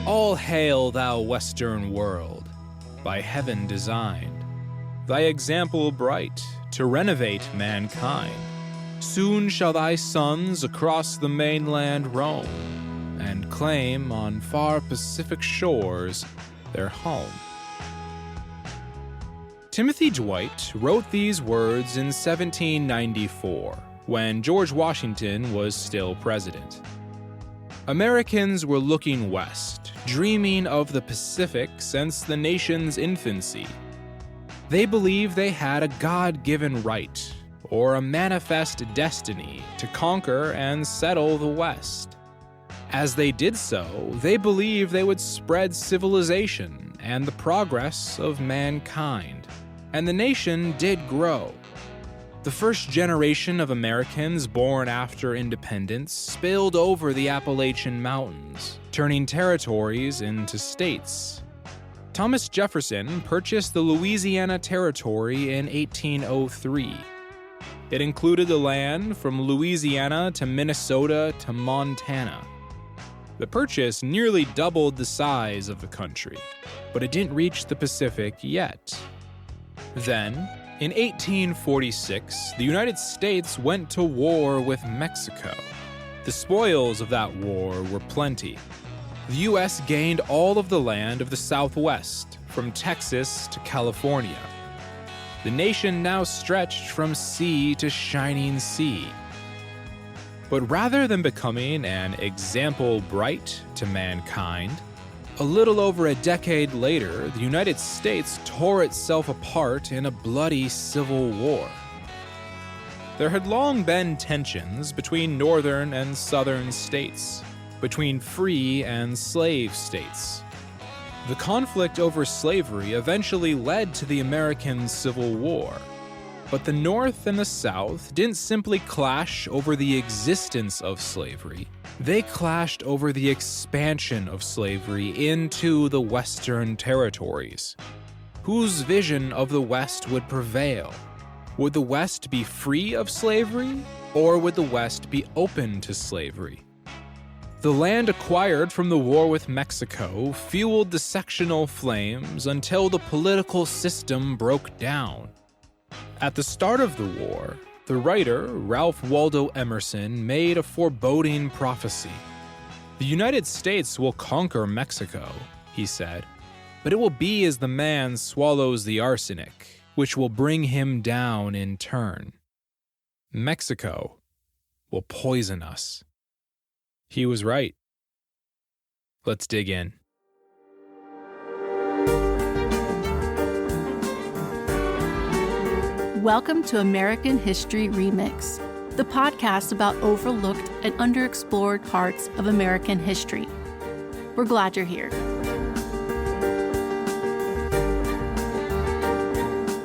All hail, thou Western world, by heaven designed, thy example bright to renovate mankind. Soon shall thy sons across the mainland roam, and claim on far Pacific shores their home. Timothy Dwight wrote these words in 1794, when George Washington was still president. Americans were looking west, dreaming of the Pacific since the nation's infancy. They believed they had a God-given right, or a manifest destiny, to conquer and settle the West. As they did so, they believed they would spread civilization and the progress of mankind. And the nation did grow. The first generation of Americans born after independence spilled over the Appalachian Mountains, turning territories into states. Thomas Jefferson purchased the Louisiana Territory in 1803. It included the land from Louisiana to Minnesota to Montana. The purchase nearly doubled the size of the country, but it didn't reach the Pacific yet. Then, in 1846, the United States went to war with Mexico. The spoils of that war were plenty. The U.S. gained all of the land of the Southwest, from Texas to California. The nation now stretched from sea to shining sea. But rather than becoming an example bright to mankind, a little over a decade later, the United States tore itself apart in a bloody civil war. There had long been tensions between northern and southern states, between free and slave states. The conflict over slavery eventually led to the American Civil War. But the North and the South didn't simply clash over the existence of slavery. They clashed over the expansion of slavery into the Western territories. Whose vision of the West would prevail? Would the West be free of slavery, or would the West be open to slavery? The land acquired from the war with Mexico fueled the sectional flames until the political system broke down. At the start of the war, the writer Ralph Waldo Emerson made a foreboding prophecy. The United States will conquer Mexico, he said, but it will be as the man swallows the arsenic, which will bring him down in turn. Mexico will poison us. He was right. Let's dig in. Welcome to American History Remix, the podcast about overlooked and underexplored parts of American history. We're glad you're here.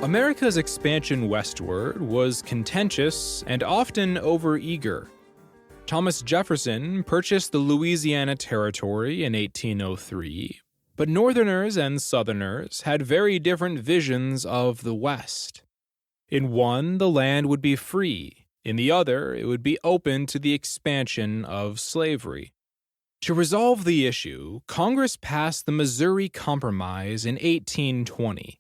America's expansion westward was contentious and often overeager. Thomas Jefferson purchased the Louisiana Territory in 1803, but Northerners and Southerners had very different visions of the West. In one, the land would be free. In the other, it would be open to the expansion of slavery. To resolve the issue, Congress passed the Missouri Compromise in 1820.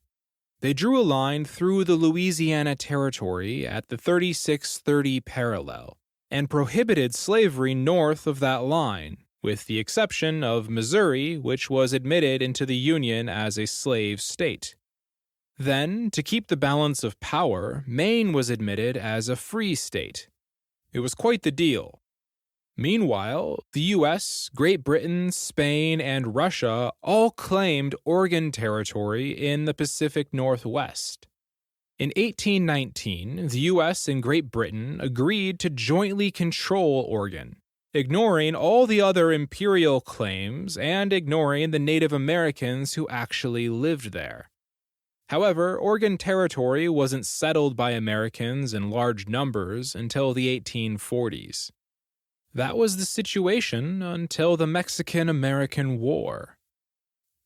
They drew a line through the Louisiana Territory at the 3630 parallel and prohibited slavery north of that line, with the exception of Missouri, which was admitted into the Union as a slave state. Then, to keep the balance of power, Maine was admitted as a free state. It was quite the deal. Meanwhile, the U.S., Great Britain, Spain, and Russia all claimed Oregon Territory in the Pacific Northwest. In 1819, the U.S. and Great Britain agreed to jointly control Oregon, ignoring all the other imperial claims and ignoring the Native Americans who actually lived there. However, Oregon Territory wasn't settled by Americans in large numbers until the 1840s. That was the situation until the Mexican-American War.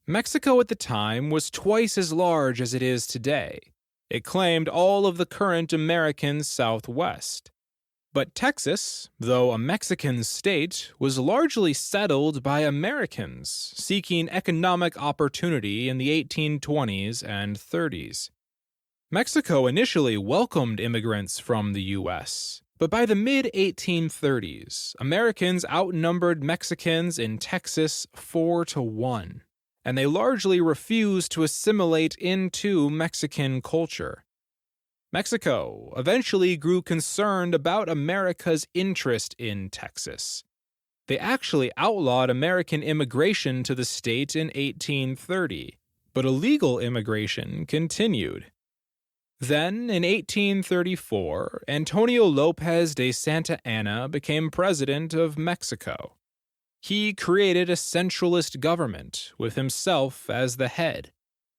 Mexico at the time was twice as large as it is today. It claimed all of the current American Southwest. But Texas, though a Mexican state, was largely settled by Americans seeking economic opportunity in the 1820s and 30s. Mexico initially welcomed immigrants from the U.S., but by the mid-1830s, Americans outnumbered Mexicans in Texas 4-1, and they largely refused to assimilate into Mexican culture. Mexico eventually grew concerned about America's interest in Texas. They actually outlawed American immigration to the state in 1830, but illegal immigration continued. Then, in 1834, Antonio Lopez de Santa Anna became president of Mexico. He created a centralist government with himself as the head.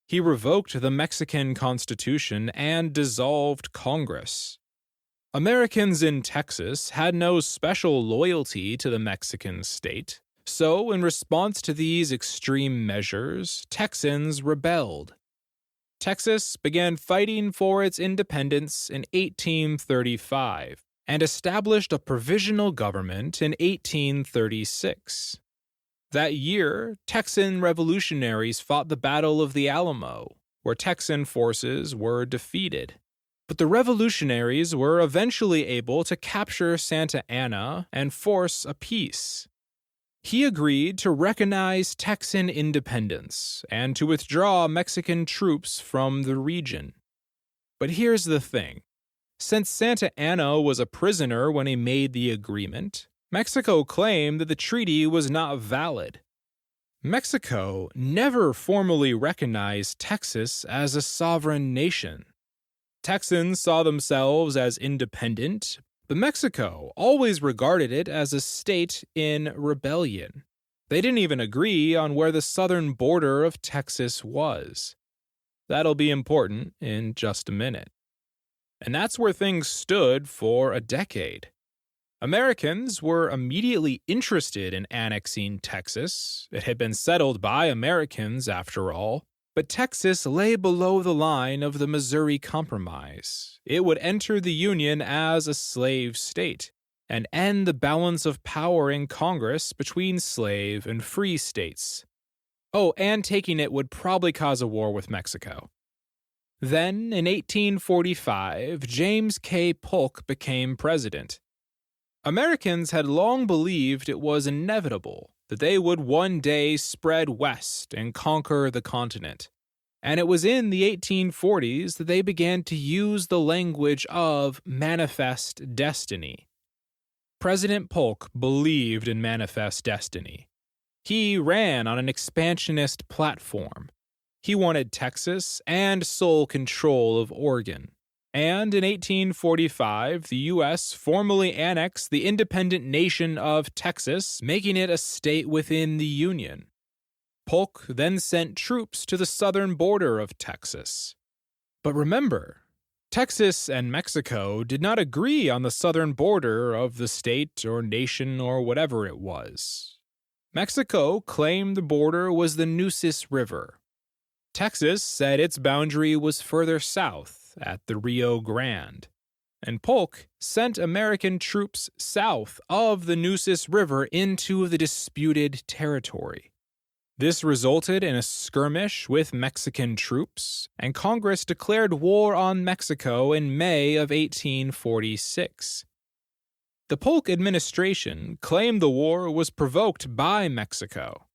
He revoked the Mexican Constitution and dissolved Congress. Americans in Texas had no special loyalty to the Mexican state, so in response to these extreme measures, Texans rebelled. Texas began fighting for its independence in 1835 and established a provisional government in 1836. That year, Texan revolutionaries fought the Battle of the Alamo, where Texan forces were defeated. But the revolutionaries were eventually able to capture Santa Anna and force a peace. He agreed to recognize Texan independence and to withdraw Mexican troops from the region. But here's the thing. Since Santa Anna was a prisoner when he made the agreement, Mexico claimed that the treaty was not valid. Mexico never formally recognized Texas as a sovereign nation. Texans saw themselves as independent, but Mexico always regarded it as a state in rebellion. They didn't even agree on where the southern border of Texas was. That'll be important in just a minute. And that's where things stood for a decade. Americans were immediately interested in annexing Texas. It had been settled by Americans, after all. But Texas lay below the line of the Missouri Compromise. It would enter the Union as a slave state and end the balance of power in Congress between slave and free states. Oh, and taking it would probably cause a war with Mexico. Then, in 1845, James K. Polk became president. Americans had long believed it was inevitable that they would one day spread west and conquer the continent. And it was in the 1840s that they began to use the language of manifest destiny. President Polk believed in manifest destiny. He ran on an expansionist platform. He wanted Texas and sole control of Oregon. And in 1845, the U.S. formally annexed the independent nation of Texas, making it a state within the Union. Polk then sent troops to the southern border of Texas. But remember, Texas and Mexico did not agree on the southern border of the state or nation or whatever it was. Mexico claimed the border was the Nueces River. Texas said its boundary was further south, at the Rio Grande, and Polk sent American troops south of the Nueces River into the disputed territory. This resulted in a skirmish with Mexican troops, and Congress declared war on Mexico in May of 1846. The Polk administration claimed the war was provoked by Mexico.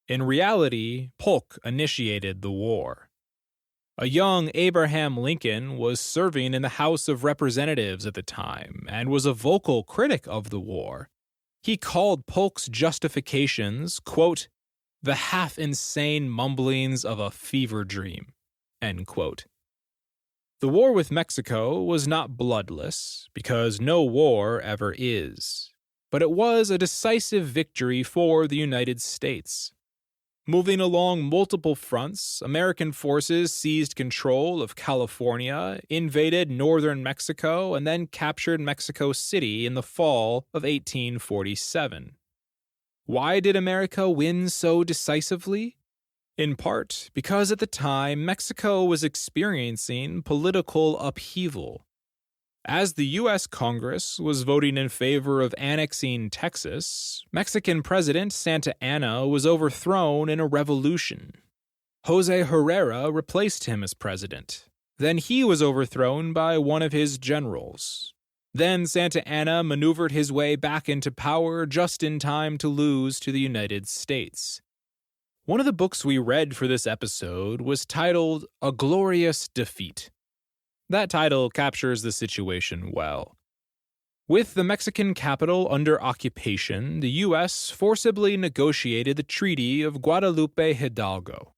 In reality, Polk initiated the war. A young Abraham Lincoln was serving in the House of Representatives at the time and was a vocal critic of the war. He called Polk's justifications, quote, "the half-insane mumblings of a fever dream," end quote. The war with Mexico was not bloodless, because no war ever is, but it was a decisive victory for the United States. Moving along multiple fronts, American forces seized control of California, invaded northern Mexico, and then captured Mexico City in the fall of 1847. Why did America win so decisively? In part because at the time Mexico was experiencing political upheaval. As the U.S. Congress was voting in favor of annexing Texas, Mexican President Santa Anna was overthrown in a revolution. Jose Herrera replaced him as president. Then he was overthrown by one of his generals. Then Santa Anna maneuvered his way back into power just in time to lose to the United States. One of the books we read for this episode was titled A Glorious Defeat. That title captures the situation well. With the Mexican capital under occupation, the U.S. forcibly negotiated the Treaty of Guadalupe Hidalgo.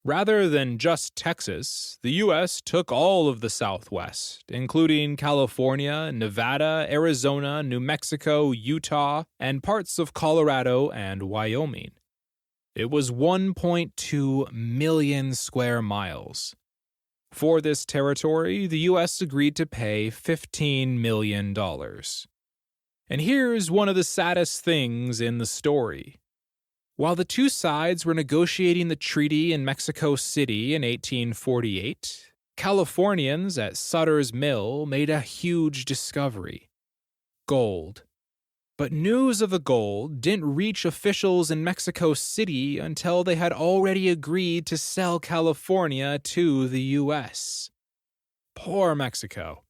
Rather than just Texas, the U.S. took all of the Southwest, including California, Nevada, Arizona, New Mexico, Utah, and parts of Colorado and Wyoming. It was 1.2 million square miles. For this territory, the U.S. agreed to pay $15 million. And here's one of the saddest things in the story. While the two sides were negotiating the treaty in Mexico City in 1848, Californians at Sutter's Mill made a huge discovery: gold. But news of the gold didn't reach officials in Mexico City until they had already agreed to sell California to the U.S. Poor Mexico.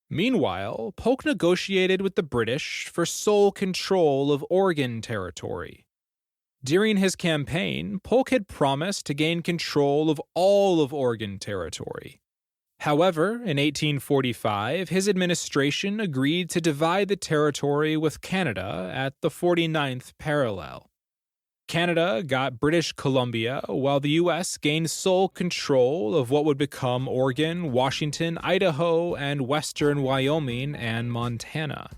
Meanwhile, Polk negotiated with the British for sole control of Oregon Territory. During his campaign, Polk had promised to gain control of all of Oregon Territory. However, in 1845, his administration agreed to divide the territory with Canada at the 49th parallel. Canada got British Columbia, while the U.S. gained sole control of what would become Oregon, Washington, Idaho, and western Wyoming and Montana.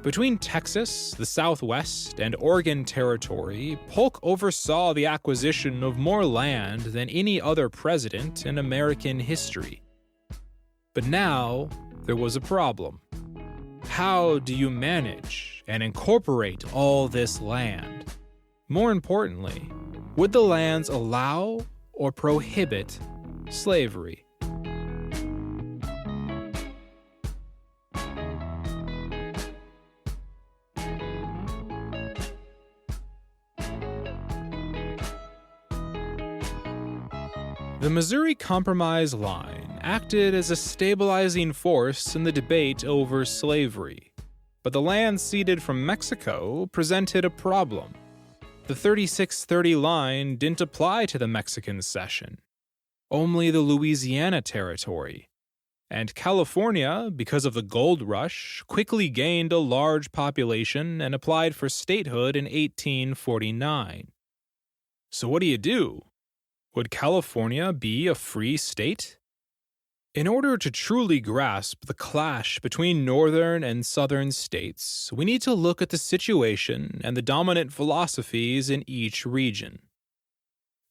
Between Texas, the Southwest, and Oregon Territory, Polk oversaw the acquisition of more land than any other president in American history. But now, there was a problem. How do you manage and incorporate all this land? More importantly, would the lands allow or prohibit slavery? The Missouri Compromise line acted as a stabilizing force in the debate over slavery, but the land ceded from Mexico presented a problem. The 3630 line didn't apply to the Mexican cession, only the Louisiana Territory. And California, because of the gold rush, quickly gained a large population and applied for statehood in 1849. So what do? Would California be a free state? In order to truly grasp the clash between northern and southern states, we need to look at the situation and the dominant philosophies in each region.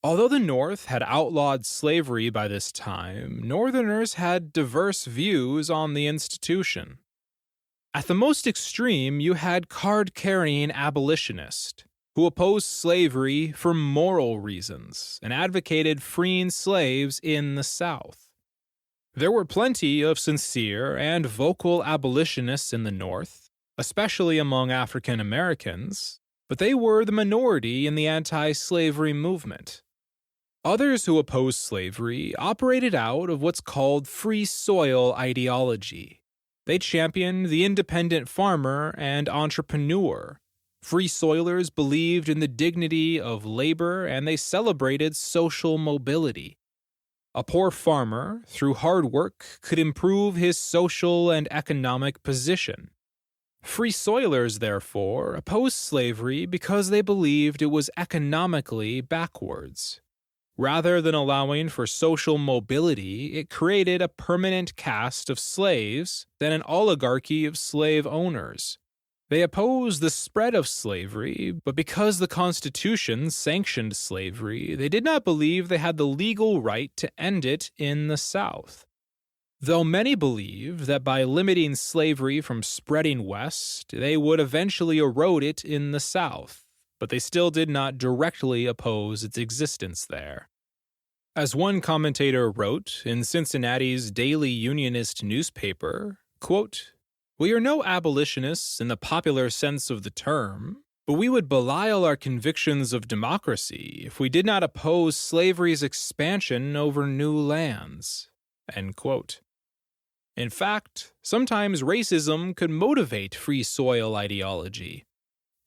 Although the North had outlawed slavery by this time, Northerners had diverse views on the institution. At the most extreme, you had card-carrying abolitionists who opposed slavery for moral reasons and advocated freeing slaves in the South. There were plenty of sincere and vocal abolitionists in the North, especially among African Americans, but they were the minority in the anti-slavery movement. Others who opposed slavery operated out of what's called free soil ideology. They championed the independent farmer and entrepreneur. Free soilers believed in the dignity of labor and they celebrated social mobility. A poor farmer, through hard work, could improve his social and economic position. Free soilers, therefore, opposed slavery because they believed it was economically backwards. Rather than allowing for social mobility, it created a permanent caste of slaves, then an oligarchy of slave owners. They opposed the spread of slavery, but because the Constitution sanctioned slavery, they did not believe they had the legal right to end it in the South. Though many believed that by limiting slavery from spreading west, they would eventually erode it in the South, but they still did not directly oppose its existence there. As one commentator wrote in Cincinnati's daily Unionist newspaper, quote, "We are no abolitionists in the popular sense of the term, but we would belie our convictions of democracy if we did not oppose slavery's expansion over new lands." End quote. In fact, sometimes racism could motivate free soil ideology.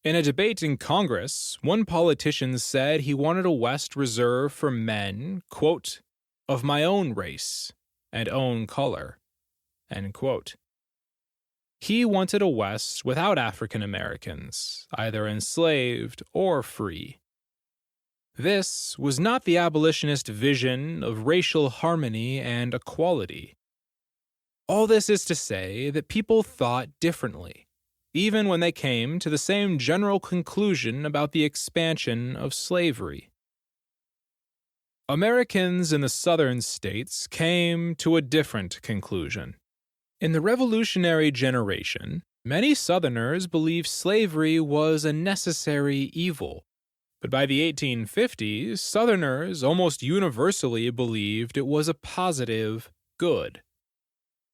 In a debate in Congress, one politician said he wanted a West reserved for men, quote, "of my own race and own color," end quote. He wanted a West without African Americans, either enslaved or free. This was not the abolitionist vision of racial harmony and equality. All this is to say that people thought differently, even when they came to the same general conclusion about the expansion of slavery. Americans in the southern states came to a different conclusion. In the Revolutionary generation, many Southerners believed slavery was a necessary evil, but by the 1850s, Southerners almost universally believed it was a positive good.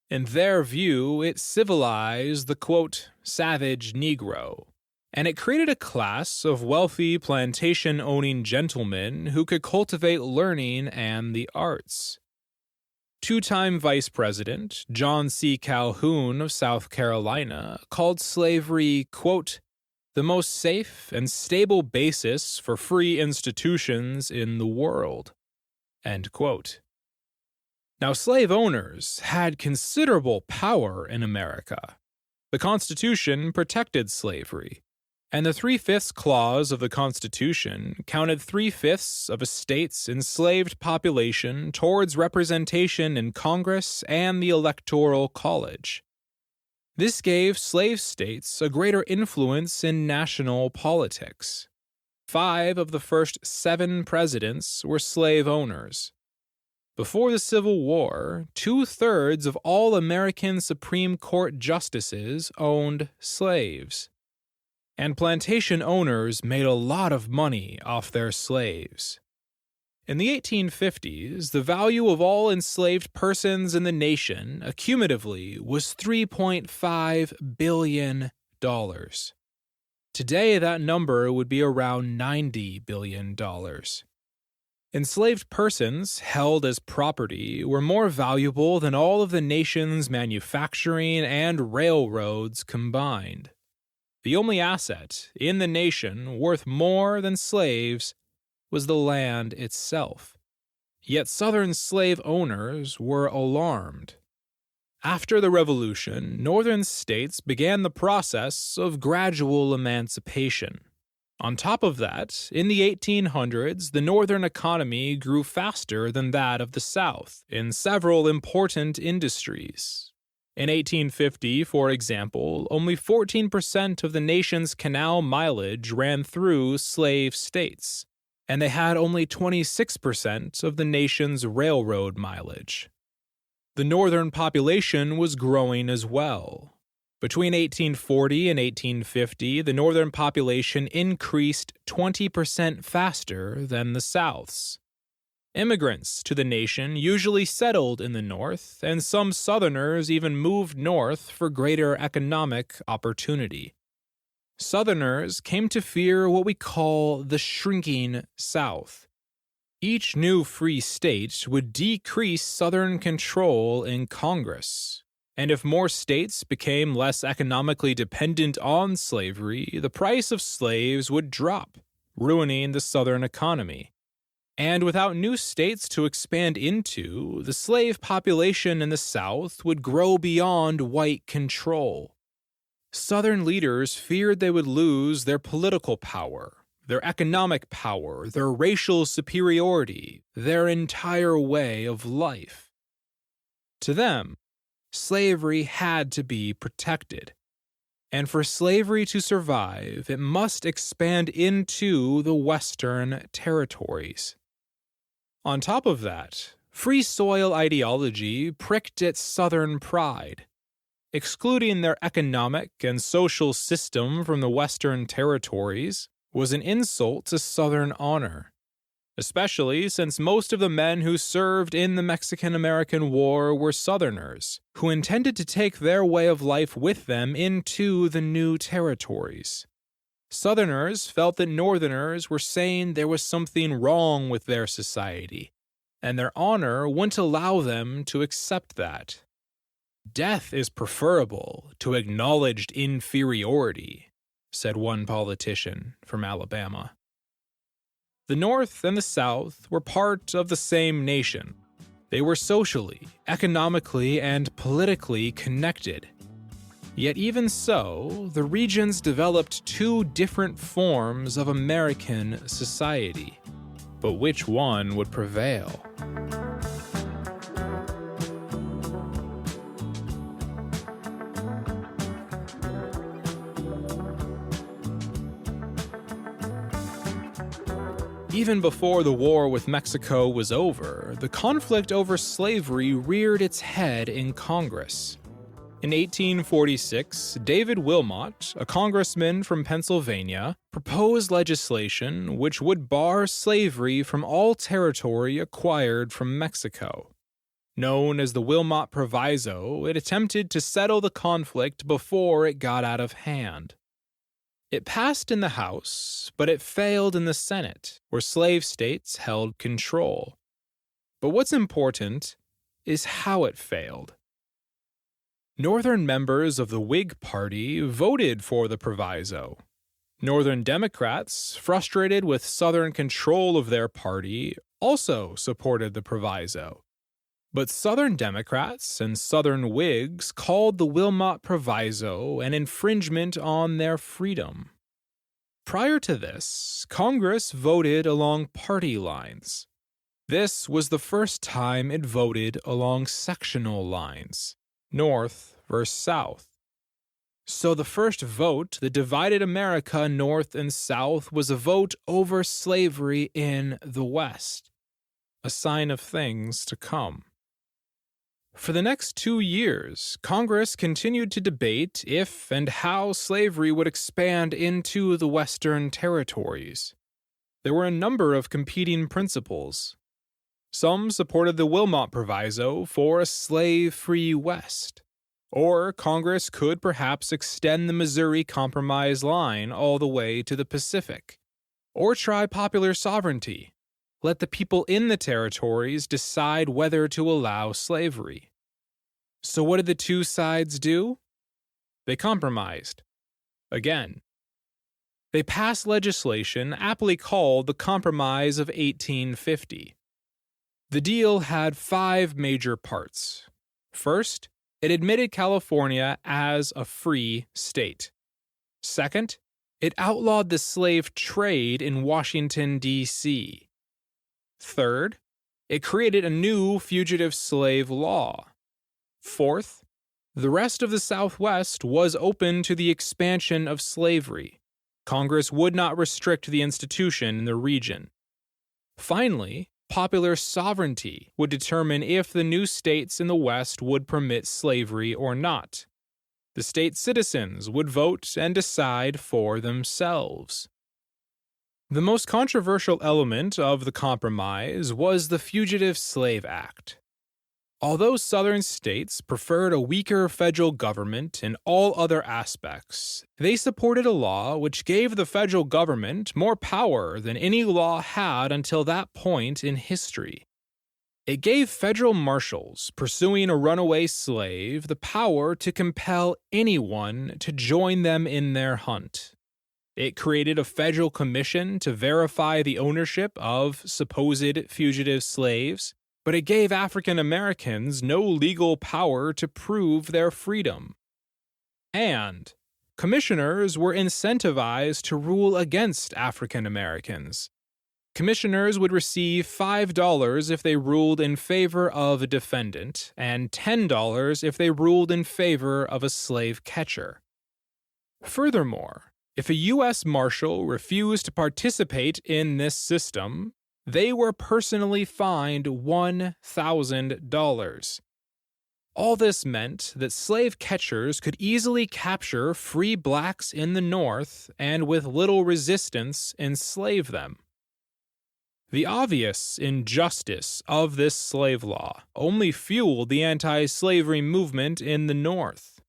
In their view, it civilized the, quote, "savage Negro," and it created a class of wealthy plantation-owning gentlemen who could cultivate learning and the arts. Two-time Vice President John C. Calhoun of South Carolina called slavery, quote, "the most safe and stable basis for free institutions in the world," end quote. Now, slave owners had considerable power in America. The Constitution protected slavery, and the 3/5 clause of the Constitution counted 3/5 of a state's enslaved population towards representation in Congress and the Electoral College. This gave slave states a greater influence in national politics. 5 of the first 7 presidents were slave owners. Before the Civil War, 2/3 of all American Supreme Court justices owned slaves. And plantation owners made a lot of money off their slaves. In the 1850s, the value of all enslaved persons in the nation, accumulatively, was $3.5 billion. Today, that number would be around $90 billion. Enslaved persons held as property were more valuable than all of the nation's manufacturing and railroads combined. The only asset in the nation worth more than slaves was the land itself. Yet Southern slave owners were alarmed. After the Revolution, Northern states began the process of gradual emancipation. On top of that, in the 1800s, the Northern economy grew faster than that of the South in several important industries. In 1850, for example, only 14% of the nation's canal mileage ran through slave states, and they had only 26% of the nation's railroad mileage. The Northern population was growing as well. Between 1840 and 1850, the Northern population increased 20% faster than the South's. Immigrants to the nation usually settled in the North, and some Southerners even moved north for greater economic opportunity. Southerners came to fear what we call the shrinking South. Each new free state would decrease Southern control in Congress. And if more states became less economically dependent on slavery, the price of slaves would drop, ruining the Southern economy. And without new states to expand into, the slave population in the South would grow beyond white control. Southern leaders feared they would lose their political power, their economic power, their racial superiority, their entire way of life. To them, slavery had to be protected. And for slavery to survive, it must expand into the Western territories. On top of that, free soil ideology pricked at Southern pride. Excluding their economic and social system from the Western territories was an insult to Southern honor. especially since most of the men who served in the Mexican-American War were Southerners, who intended to take their way of life with them into the new territories. Southerners felt that Northerners were saying there was something wrong with their society, and their honor wouldn't allow them to accept that. "Death is preferable to acknowledged inferiority," said one politician from Alabama. The North and the South were part of the same nation. They were socially, economically, and politically connected. Yet even so, the regions developed two different forms of American society. But which one would prevail? Even before the war with Mexico was over, the conflict over slavery reared its head in Congress. In 1846, David Wilmot, a congressman from Pennsylvania, proposed legislation which would bar slavery from all territory acquired from Mexico. Known as the Wilmot Proviso, it attempted to settle the conflict before it got out of hand. It passed in the House, but it failed in the Senate, where slave states held control. But what's important is how it failed. Northern members of the Whig Party voted for the proviso. Northern Democrats, frustrated with Southern control of their party, also supported the proviso. But Southern Democrats and Southern Whigs called the Wilmot Proviso an infringement on their freedom. Prior to this, Congress voted along party lines. This was the first time it voted along sectional lines, North versus South. So the first vote that divided America North and South was a vote over slavery in the West, a sign of things to come. For the next 2 years, Congress continued to debate if and how slavery would expand into the Western territories. There were a number of competing principles. Some supported the Wilmot Proviso for a slave-free West, or Congress could perhaps extend the Missouri Compromise line all the way to the Pacific, or try popular sovereignty. Let the people in the territories decide whether to allow slavery. So what did the two sides do? They compromised. Again. They passed legislation aptly called the Compromise of 1850. The deal had 5 major parts. First, it admitted California as a free state. Second, it outlawed the slave trade in Washington, D.C. Third, it created a new fugitive slave law. Fourth, the rest of the Southwest was open to the expansion of slavery. Congress would not restrict the institution in the region. Finally, popular sovereignty would determine if the new states in the West would permit slavery or not. The state citizens would vote and decide for themselves. The most controversial element of the compromise was the Fugitive Slave Act. Although Southern states preferred a weaker federal government in all other aspects, they supported a law which gave the federal government more power than any law had until that point in history. It gave federal marshals pursuing a runaway slave the power to compel anyone to join them in their hunt. It created a federal commission to verify the ownership of supposed fugitive slaves, but it gave African Americans no legal power to prove their freedom. And commissioners were incentivized to rule against African Americans. Commissioners would receive $5 if they ruled in favor of a defendant, and $10 if they ruled in favor of a slave catcher. Furthermore, if a U.S. Marshal refused to participate in this system, they were personally fined $1,000. All this meant that slave catchers could easily capture free blacks in the North and with little resistance enslave them. The obvious injustice of this slave law only fueled the anti-slavery movement in the North.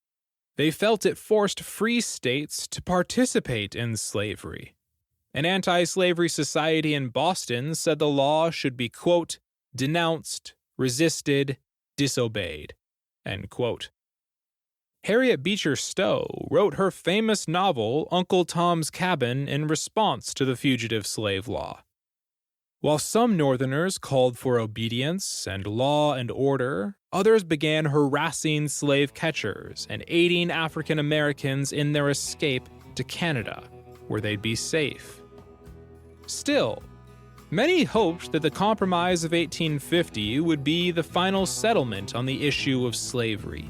They felt it forced free states to participate in slavery. An anti-slavery society in Boston said the law should be, quote, denounced, resisted, disobeyed, end quote. Harriet Beecher Stowe wrote her famous novel Uncle Tom's Cabin in response to the fugitive slave law. While some Northerners called for obedience and law and order, others began harassing slave catchers and aiding African Americans in their escape to Canada, where they'd be safe. Still, many hoped that the Compromise of 1850 would be the final settlement on the issue of slavery.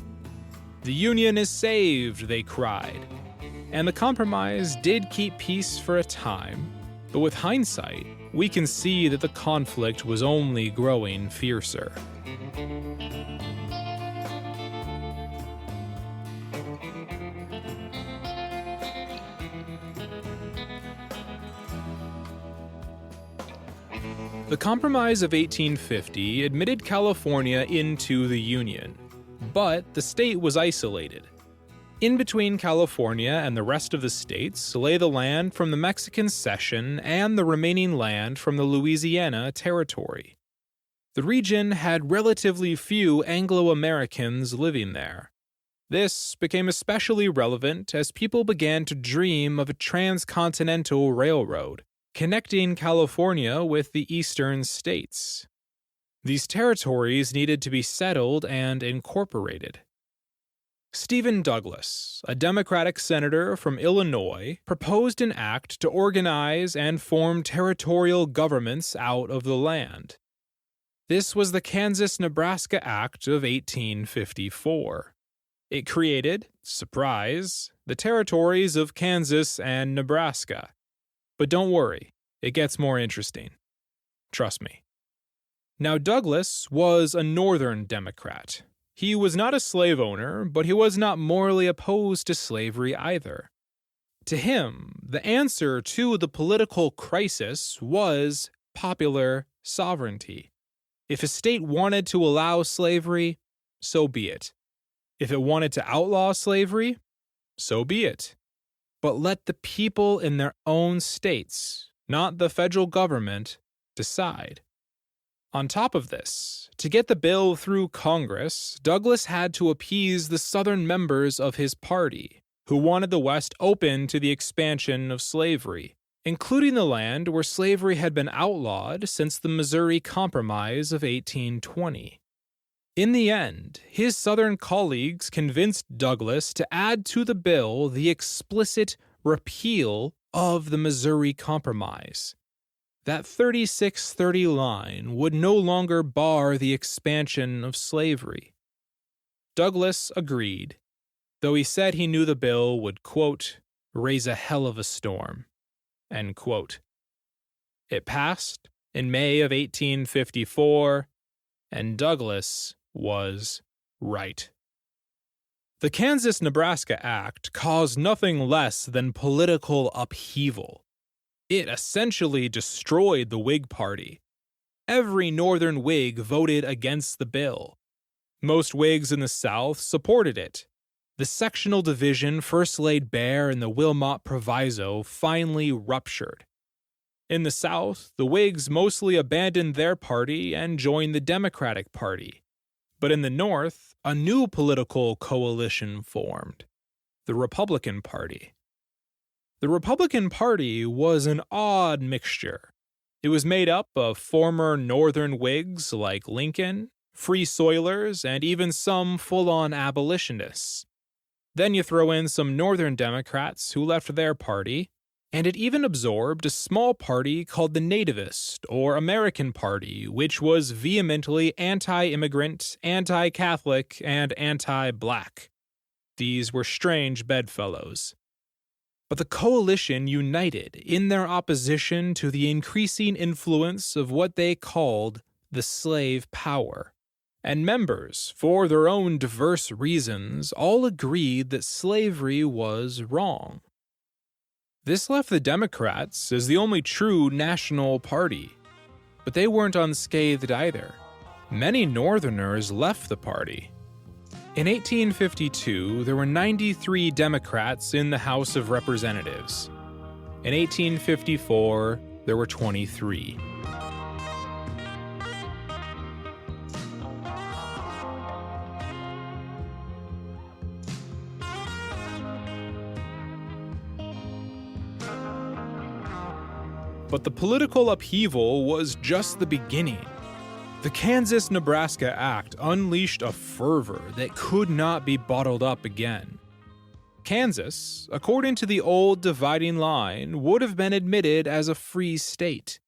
The Union is saved, they cried. And the Compromise did keep peace for a time, but with hindsight, we can see that the conflict was only growing fiercer. The Compromise of 1850 admitted California into the Union, but the state was isolated. In between California and the rest of the states lay the land from the Mexican Cession and the remaining land from the Louisiana Territory. The region had relatively few Anglo-Americans living there. This became especially relevant as people began to dream of a transcontinental railroad, connecting California with the eastern states. These territories needed to be settled and incorporated. Stephen Douglas, a Democratic senator from Illinois, proposed an act to organize and form territorial governments out of the land. This was the Kansas-Nebraska Act of 1854. It created, surprise, the territories of Kansas and Nebraska. But don't worry, it gets more interesting. Trust me. Now, Douglas was a Northern Democrat. He was not a slave owner, but he was not morally opposed to slavery either. To him, the answer to the political crisis was popular sovereignty. If a state wanted to allow slavery, so be it. If it wanted to outlaw slavery, so be it. But let the people in their own states, not the federal government, decide. On top of this, to get the bill through Congress, Douglas had to appease the Southern members of his party, who wanted the West open to the expansion of slavery, including the land where slavery had been outlawed since the Missouri Compromise of 1820. In the end, his Southern colleagues convinced Douglas to add to the bill the explicit repeal of the Missouri Compromise. That 3630 line would no longer bar the expansion of slavery. Douglas agreed, though he said he knew the bill would, quote, raise a hell of a storm, end quote. It passed in May of 1854, and Douglas was right. The Kansas-Nebraska Act caused nothing less than political upheaval. It essentially destroyed the Whig Party. Every Northern Whig voted against the bill. Most Whigs in the South supported it. The sectional division first laid bare in the Wilmot Proviso finally ruptured. In the South, the Whigs mostly abandoned their party and joined the Democratic Party. But in the North, a new political coalition formed, the Republican Party. The Republican Party was an odd mixture. It was made up of former Northern Whigs like Lincoln, Free Soilers, and even some full-on abolitionists. Then you throw in some Northern Democrats who left their party, and it even absorbed a small party called the Nativist or American Party, which was vehemently anti-immigrant, anti-Catholic, and anti-black. These were strange bedfellows. But the coalition united in their opposition to the increasing influence of what they called the slave power. And members, for their own diverse reasons, all agreed that slavery was wrong. This left the Democrats as the only true national party. but they weren't unscathed either. Many Northerners left the party. In 1852, there were 93 Democrats in the House of Representatives. In 1854, there were 23. But the political upheaval was just the beginning. The Kansas-Nebraska Act unleashed a fervor that could not be bottled up again. Kansas, according to the old dividing line, would have been admitted as a free state.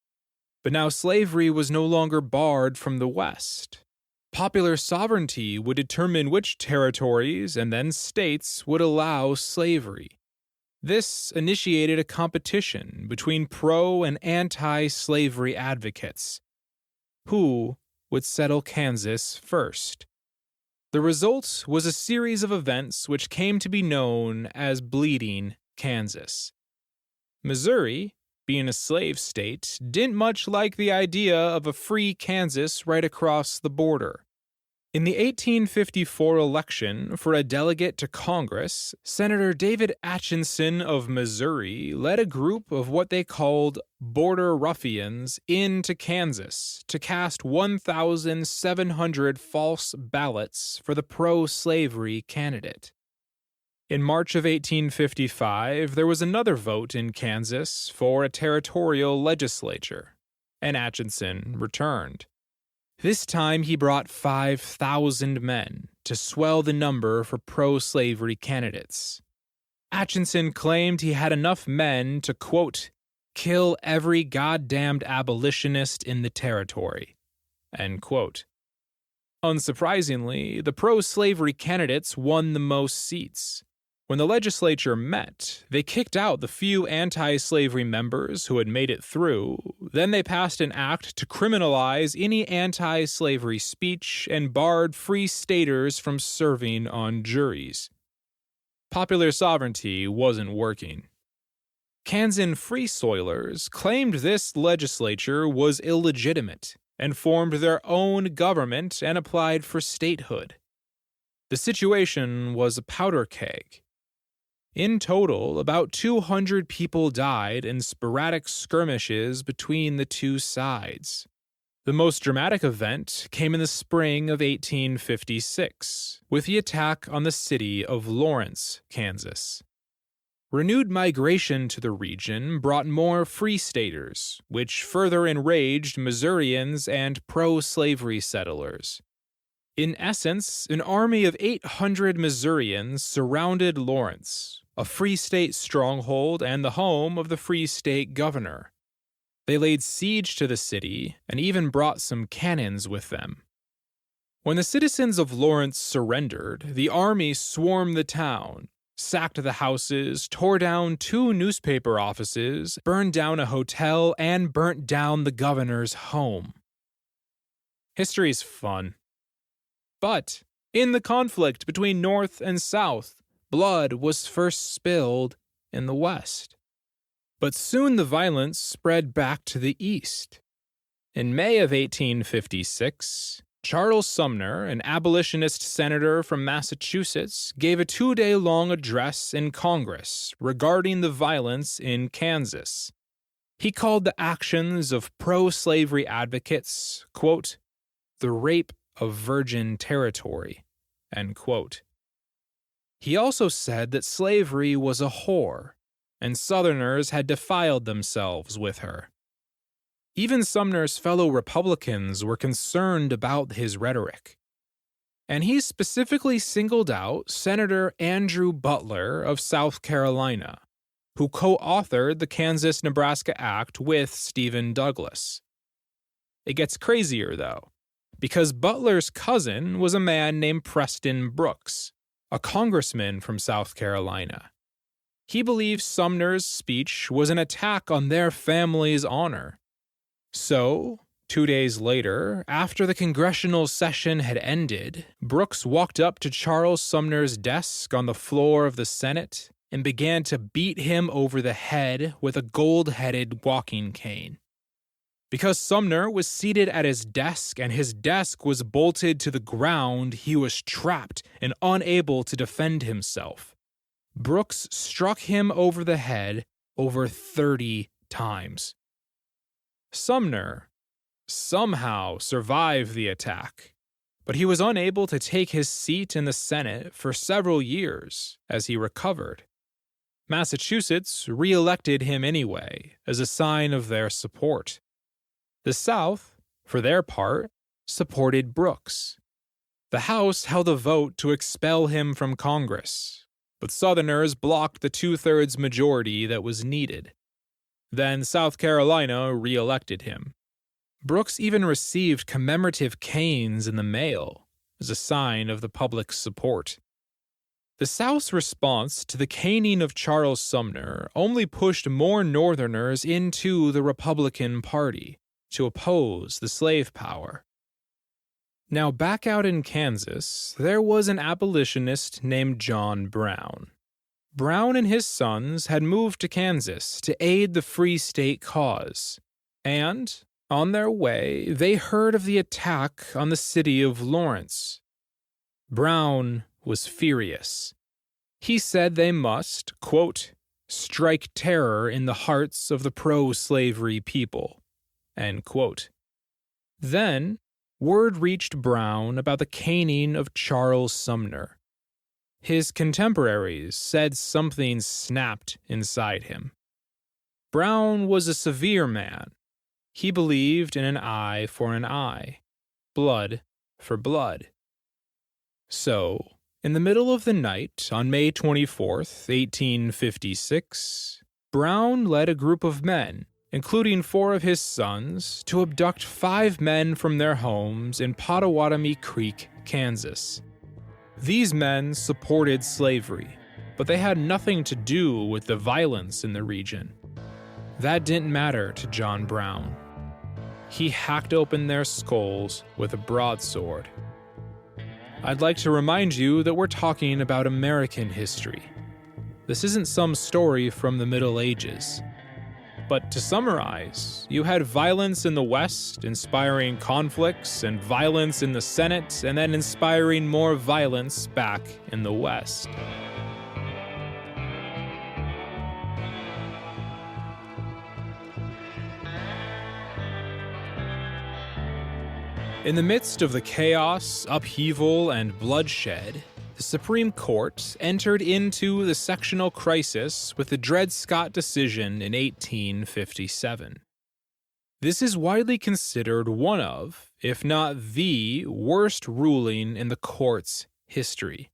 But now slavery was no longer barred from the West. Popular sovereignty would determine which territories and then states would allow slavery. This initiated a competition between pro- and anti-slavery advocates. Who would settle Kansas first? The result was a series of events which came to be known as Bleeding Kansas. Missouri, being a slave state, didn't much like the idea of a free Kansas right across the border. In the 1854 election for a delegate to Congress, Senator David Atchison of Missouri led a group of what they called border ruffians into Kansas to cast 1,700 false ballots for the pro-slavery candidate. In March of 1855, there was another vote in Kansas for a territorial legislature, and Atchison returned. This time he brought 5,000 men to swell the number for pro-slavery candidates. Atchison claimed he had enough men to, quote, kill every goddamned abolitionist in the territory, end quote. Unsurprisingly, the pro-slavery candidates won the most seats. When the legislature met, they kicked out the few anti-slavery members who had made it through. Then they passed an act to criminalize any anti-slavery speech and barred free staters from serving on juries. Popular sovereignty wasn't working. Kansan Free Soilers claimed this legislature was illegitimate and formed their own government and applied for statehood. The situation was a powder keg. In total, about 200 people died in sporadic skirmishes between the two sides. The most dramatic event came in the spring of 1856, with the attack on the city of Lawrence, Kansas. Renewed migration to the region brought more free staters, which further enraged Missourians and pro-slavery settlers. In essence, an army of 800 Missourians surrounded Lawrence, a Free State stronghold and the home of the Free State governor. They laid siege to the city and even brought some cannons with them. When the citizens of Lawrence surrendered, the army swarmed the town, sacked the houses, tore down 2 newspaper offices, burned down a hotel, and burnt down the governor's home. History's fun. But in the conflict between North and South, blood was first spilled in the West. But soon the violence spread back to the East. In May of 1856, Charles Sumner, an abolitionist senator from Massachusetts, gave a 2-day-long address in Congress regarding the violence in Kansas. He called the actions of pro-slavery advocates, quote, the rape of virgin territory, end quote. He also said that slavery was a whore, and Southerners had defiled themselves with her. Even Sumner's fellow Republicans were concerned about his rhetoric. And he specifically singled out Senator Andrew Butler of South Carolina, who co-authored the Kansas-Nebraska Act with Stephen Douglas. It gets crazier, though, because Butler's cousin was a man named Preston Brooks, a congressman from South Carolina. He believed Sumner's speech was an attack on their family's honor. So, 2 days later, after the congressional session had ended, Brooks walked up to Charles Sumner's desk on the floor of the Senate and began to beat him over the head with a gold-headed walking cane. Because Sumner was seated at his desk and his desk was bolted to the ground, he was trapped and unable to defend himself. Brooks struck him over the head over 30 times. Sumner somehow survived the attack, but he was unable to take his seat in the Senate for several years as he recovered. Massachusetts re-elected him anyway as a sign of their support. The South, for their part, supported Brooks. The House held a vote to expel him from Congress, but Southerners blocked the 2/3 majority that was needed. Then South Carolina re-elected him. Brooks even received commemorative canes in the mail as a sign of the public's support. The South's response to the caning of Charles Sumner only pushed more Northerners into the Republican Party to oppose the slave power. Now, back out in Kansas, there was an abolitionist named John Brown. Brown and his sons had moved to Kansas to aid the Free State cause, and, on their way, they heard of the attack on the city of Lawrence. Brown was furious. He said they must, quote, strike terror in the hearts of the pro-slavery people, end quote. Then, word reached Brown about the caning of Charles Sumner. His contemporaries said something snapped inside him. Brown was a severe man. He believed in an eye for an eye, blood for blood. So, in the middle of the night on May 24th, 1856, Brown led a group of men, including 4 of his sons, to abduct 5 men from their homes in Pottawatomie Creek, Kansas. These men supported slavery, but they had nothing to do with the violence in the region. That didn't matter to John Brown. He hacked open their skulls with a broadsword. I'd like to remind you that we're talking about American history. This isn't some story from the Middle Ages. But to summarize, you had violence in the West inspiring conflicts and violence in the Senate and then inspiring more violence back in the West. In the midst of the chaos, upheaval, and bloodshed, the Supreme Court entered into the sectional crisis with the Dred Scott decision in 1857. This is widely considered one of, if not the, worst ruling in the court's history.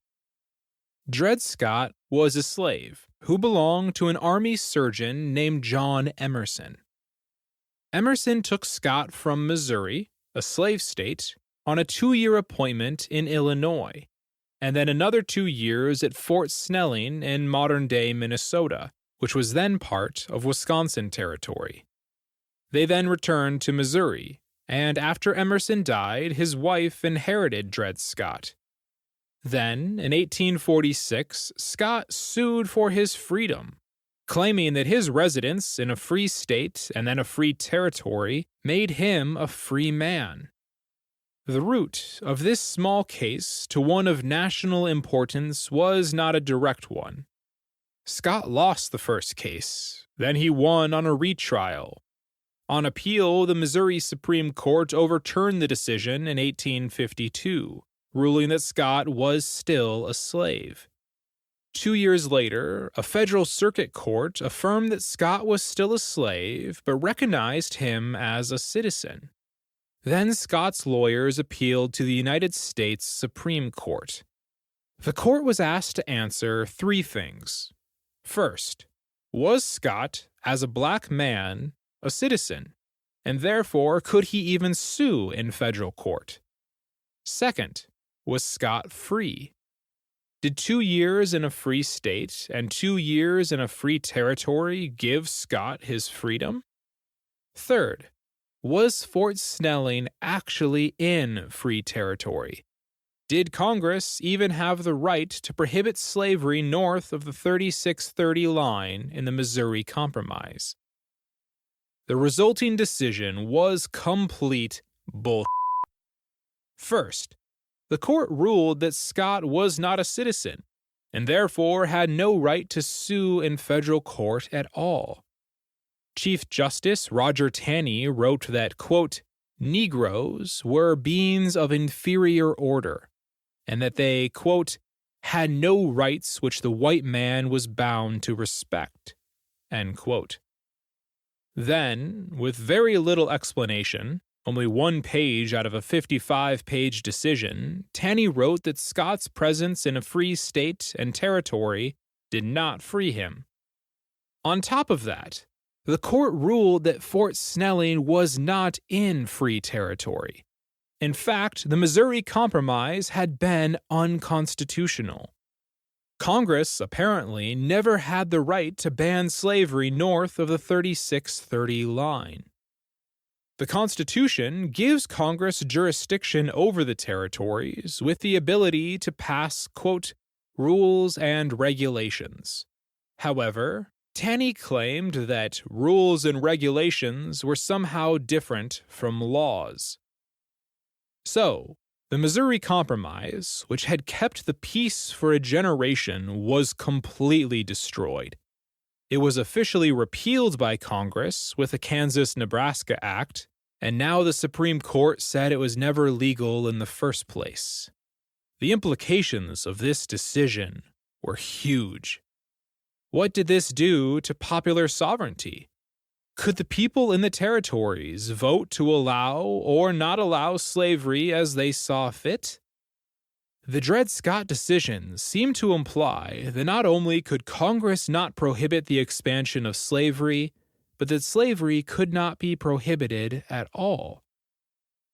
Dred Scott was a slave who belonged to an army surgeon named John Emerson. Emerson took Scott from Missouri, a slave state, on a 2-year appointment in Illinois, and then another 2 years at Fort Snelling in modern-day Minnesota, which was then part of Wisconsin Territory. They then returned to Missouri, and after Emerson died, his wife inherited Dred Scott. Then, in 1846, Scott sued for his freedom, claiming that his residence in a free state and then a free territory made him a free man. The route of this small case to one of national importance was not a direct one. Scott lost the first case, then he won on a retrial. On appeal, the Missouri Supreme Court overturned the decision in 1852, ruling that Scott was still a slave. 2 years later, a federal circuit court affirmed that Scott was still a slave but recognized him as a citizen. Then Scott's lawyers appealed to the United States Supreme Court. The court was asked to answer 3 things. First, was Scott, as a black man, a citizen, and therefore could he even sue in federal court? Second, was Scott free? Did 2 years in a free state and 2 years in a free territory give Scott his freedom? Third, was Fort Snelling actually in free territory? Did Congress even have the right to prohibit slavery north of the 3630 line in the Missouri Compromise? The resulting decision was complete bull. First, the court ruled that Scott was not a citizen, and therefore had no right to sue in federal court at all. Chief Justice Roger Taney wrote that, quote, Negroes were beings of inferior order, and that they, quote, had no rights which the white man was bound to respect, end quote. Then, with very little explanation, only 1 page out of a 55-page decision, Taney wrote that Scott's presence in a free state and territory did not free him. On top of that, the court ruled that Fort Snelling was not in free territory. In fact, the Missouri Compromise had been unconstitutional. Congress apparently never had the right to ban slavery north of the 3630 line. The Constitution gives Congress jurisdiction over the territories with the ability to pass, quote, rules and regulations. However, Taney claimed that rules and regulations were somehow different from laws. So, the Missouri Compromise, which had kept the peace for a generation, was completely destroyed. It was officially repealed by Congress with the Kansas-Nebraska Act, and now the Supreme Court said it was never legal in the first place. The implications of this decision were huge. What did this do to popular sovereignty? Could the people in the territories vote to allow or not allow slavery as they saw fit? The Dred Scott decision seemed to imply that not only could Congress not prohibit the expansion of slavery, but that slavery could not be prohibited at all.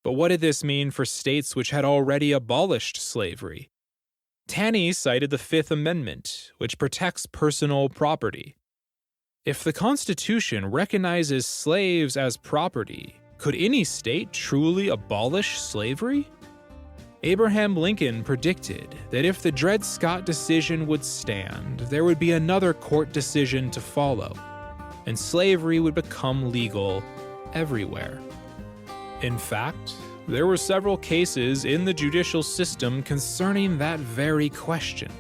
But what did this mean for states which had already abolished slavery? Taney cited the Fifth Amendment, which protects personal property. If the Constitution recognizes slaves as property, could any state truly abolish slavery? Abraham Lincoln predicted that if the Dred Scott decision would stand, there would be another court decision to follow, and slavery would become legal everywhere. In fact, there were several cases in the judicial system concerning that very question.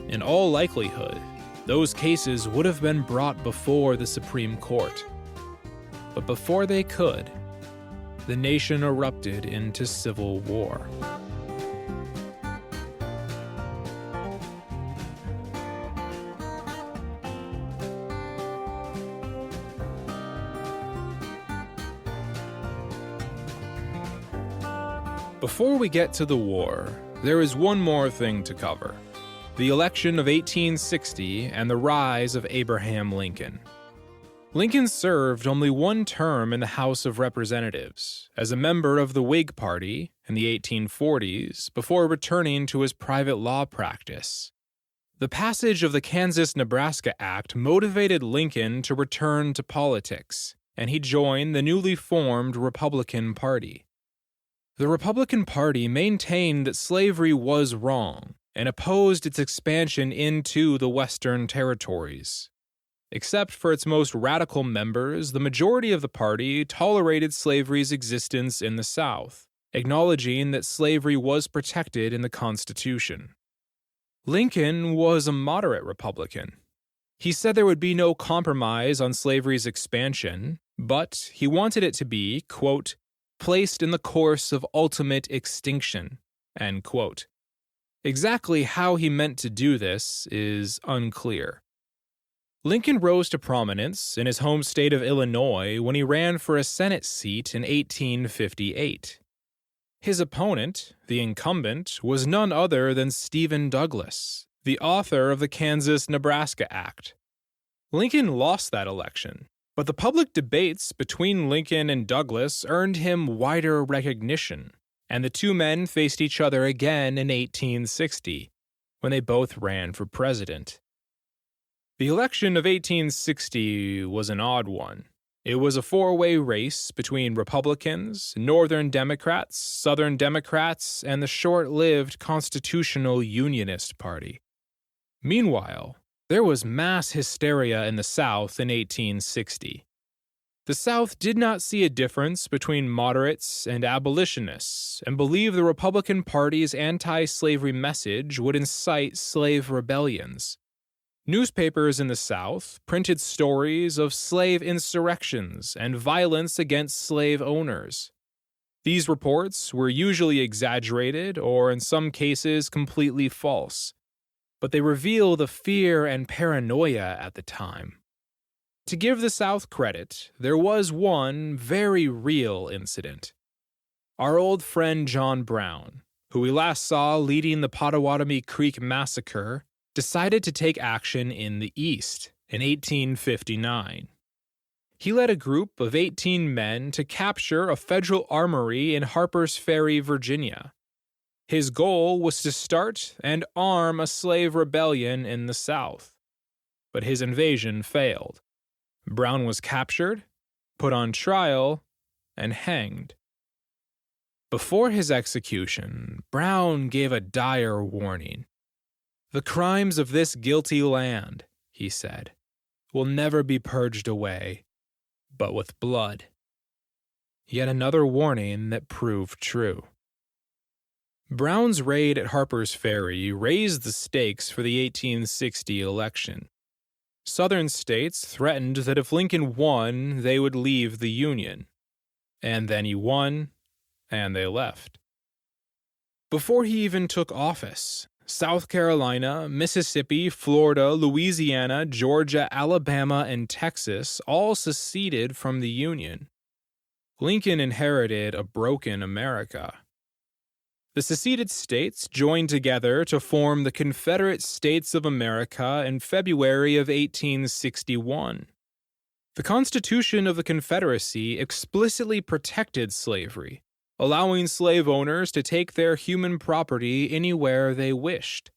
In all likelihood, those cases would have been brought before the Supreme Court. But before they could, the nation erupted into civil war. Before we get to the war, there is one more thing to cover. The election of 1860 and the rise of Abraham Lincoln. Lincoln served only 1 term in the House of Representatives as a member of the Whig Party in the 1840s before returning to his private law practice. The passage of the Kansas-Nebraska Act motivated Lincoln to return to politics, and he joined the newly formed Republican Party. The Republican Party maintained that slavery was wrong and opposed its expansion into the Western territories. Except for its most radical members, the majority of the party tolerated slavery's existence in the South, acknowledging that slavery was protected in the Constitution. Lincoln was a moderate Republican. He said there would be no compromise on slavery's expansion, but he wanted it to be, quote, placed in the course of ultimate extinction, end quote. Exactly how he meant to do this is unclear. Lincoln rose to prominence in his home state of Illinois when he ran for a Senate seat in 1858. His opponent, the incumbent, was none other than Stephen Douglas, the author of the Kansas-Nebraska Act. Lincoln lost that election, but the public debates between Lincoln and Douglas earned him wider recognition, and the two men faced each other again in 1860, when they both ran for president. The election of 1860 was an odd one. It was a 4-way race between Republicans, Northern Democrats, Southern Democrats, and the short-lived Constitutional Unionist Party. Meanwhile, there was mass hysteria in the South in 1860. The South did not see a difference between moderates and abolitionists and believed the Republican Party's anti-slavery message would incite slave rebellions. Newspapers in the South printed stories of slave insurrections and violence against slave owners. These reports were usually exaggerated or, in some cases, completely false, but they reveal the fear and paranoia at the time. To give the South credit, there was one very real incident. Our old friend John Brown, who we last saw leading the Pottawatomie Creek Massacre, decided to take action in the East in 1859. He led a group of 18 men to capture a federal armory in Harper's Ferry, Virginia. His goal was to start and arm a slave rebellion in the South, but his invasion failed. Brown was captured, put on trial, and hanged. Before his execution, Brown gave a dire warning. "The crimes of this guilty land," he said, "will never be purged away, but with blood." Yet another warning that proved true. Brown's raid at Harper's Ferry raised the stakes for the 1860 election. Southern states threatened that if Lincoln won, they would leave the Union. And then he won, and they left. Before he even took office, South Carolina, Mississippi, Florida, Louisiana, Georgia, Alabama, and Texas all seceded from the Union. Lincoln inherited a broken America. The seceded states joined together to form the Confederate States of America in February of 1861. The Constitution of the Confederacy explicitly protected slavery, allowing slave owners to take their human property anywhere they wished.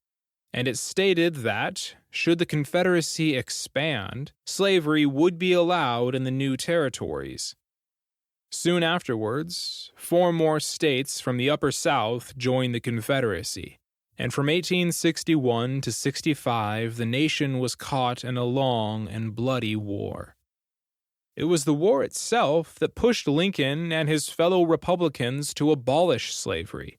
And it stated that, should the Confederacy expand, slavery would be allowed in the new territories. Soon afterwards, 4 more states from the Upper South joined the Confederacy, and from 1861 to 65 the nation was caught in a long and bloody war. It was the war itself that pushed Lincoln and his fellow Republicans to abolish slavery.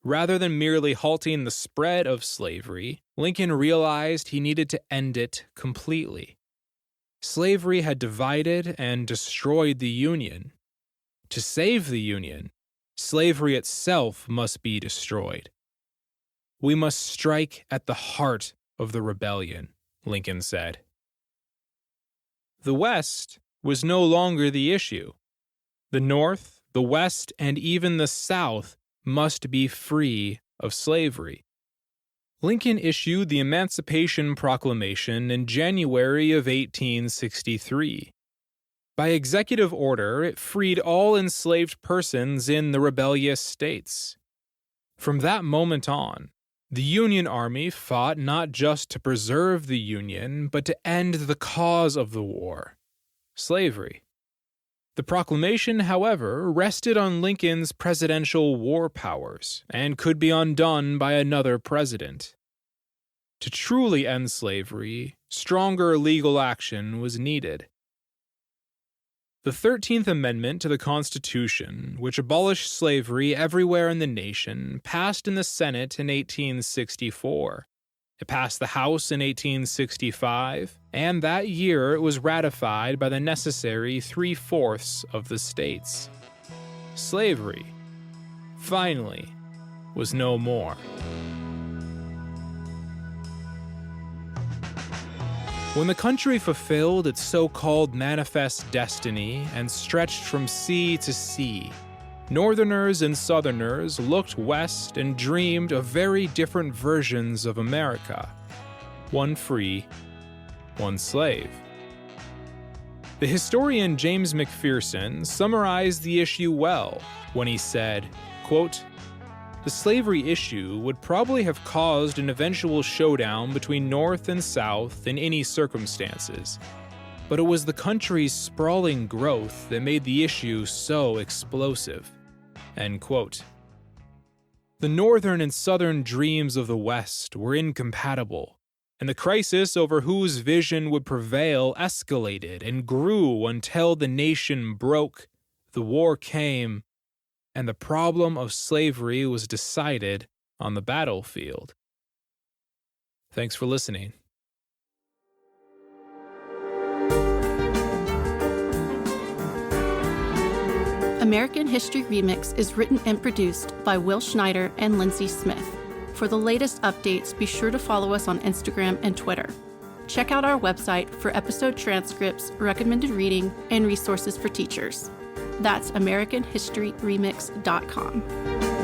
Rather than merely halting the spread of slavery, Lincoln realized he needed to end it completely. Slavery had divided and destroyed the Union. To save the Union, slavery itself must be destroyed. "We must strike at the heart of the rebellion," Lincoln said. The West was no longer the issue. The North, the West, and even the South must be free of slavery. Lincoln issued the Emancipation Proclamation in January of 1863. By executive order, it freed all enslaved persons in the rebellious states. From that moment on, the Union Army fought not just to preserve the Union, but to end the cause of the war, slavery. The proclamation, however, rested on Lincoln's presidential war powers and could be undone by another president. To truly end slavery, stronger legal action was needed. The 13th Amendment to the Constitution, which abolished slavery everywhere in the nation, passed in the Senate in 1864. It passed the House in 1865, and that year it was ratified by the necessary 3/4 of the states. Slavery, finally, was no more. When the country fulfilled its so-called manifest destiny and stretched from sea to sea, Northerners and Southerners looked west and dreamed of very different versions of America. One free, one slave. The historian James McPherson summarized the issue well when he said, quote, "The slavery issue would probably have caused an eventual showdown between North and South in any circumstances, but it was the country's sprawling growth that made the issue so explosive." End quote. The Northern and Southern dreams of the West were incompatible, and the crisis over whose vision would prevail escalated and grew until the nation broke, the war came, and the problem of slavery was decided on the battlefield. Thanks for listening. American History Remix is written and produced by Will Schneider and Lindsay Smith. For the latest updates, be sure to follow us on Instagram and Twitter. Check out our website for episode transcripts, recommended reading, and resources for teachers. That's AmericanHistoryRemix.com.